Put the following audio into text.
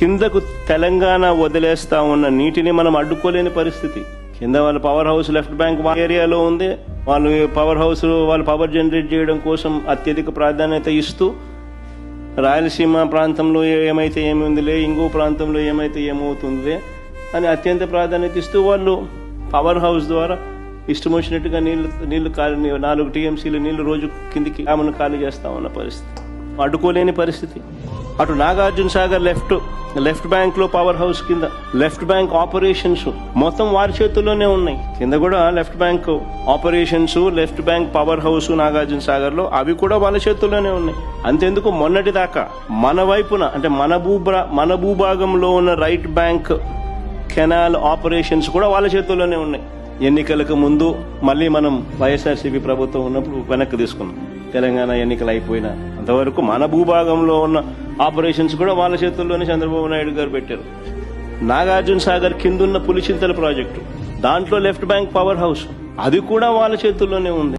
కిందకు తెలంగాణ వదిలేస్తా ఉన్న నీటిని మనం అడ్డుకోలేని పరిస్థితి. కింద వాళ్ళ పవర్ హౌస్ లెఫ్ట్ బ్యాంక్ ఏరియాలో ఉంది. వాళ్ళు పవర్ హౌస్ వాళ్ళు పవర్ జనరేట్ చేయడం కోసం అత్యధిక ప్రాధాన్యత ఇస్తూ రాయలసీమ ప్రాంతంలో ఏమైతే ఏముందిలే, ఇంకో ప్రాంతంలో ఏమైతే ఏమవుతుందిలే అని అత్యంత ప్రాధాన్యత ఇస్తూ వాళ్ళు పవర్ హౌస్ ద్వారా ఇష్టం వచ్చినట్టుగా నీళ్లు 4 టీఎంసీలు నీళ్లు రోజు కిందికి ఆమెను ఖాళీ చేస్తా ఉన్న పరిస్థితి, అడ్డుకోలేని పరిస్థితి. అటు నాగార్జున సాగర్ లెఫ్ట్ బ్యాంక్ లో పవర్ హౌస్ కింద లెఫ్ట్ బ్యాంక్ ఆపరేషన్స్ మొత్తం వారి చేతుల్లోనే ఉన్నాయి. కింద కూడా left bank operations, left bank power house Nagarjuna Sagar లో అవి కూడా వాళ్ళ చేతుల్లోనే ఉన్నాయి. అంతెందుకు మొన్నటి దాకా మన వైపున అంటే మన భూభాగంలో ఉన్న రైట్ బ్యాంక్ కెనాల్ ఆపరేషన్స్ కూడా వాళ్ళ చేతుల్లోనే ఉన్నాయి. ఎన్నికలకు ముందు మళ్ళీ మనం వైఎస్ఆర్సీపీ ప్రభుత్వం ఉన్నప్పుడు వెనక్కి తీసుకున్నాం. తెలంగాణ ఎన్నికలు అయిపోయినా అంతవరకు మన భూభాగంలో ఉన్న ఆపరేషన్స్ కూడా వాళ్ళ చేతుల్లోనే చంద్రబాబు నాయుడు గారు పెట్టారు. నాగార్జున సాగర్ కిందున్న పులిచింతల ప్రాజెక్టు, దాంట్లో లెఫ్ట్ బ్యాంక్ పవర్ హౌస్, అది కూడా వాళ్ళ చేతుల్లోనే ఉంది.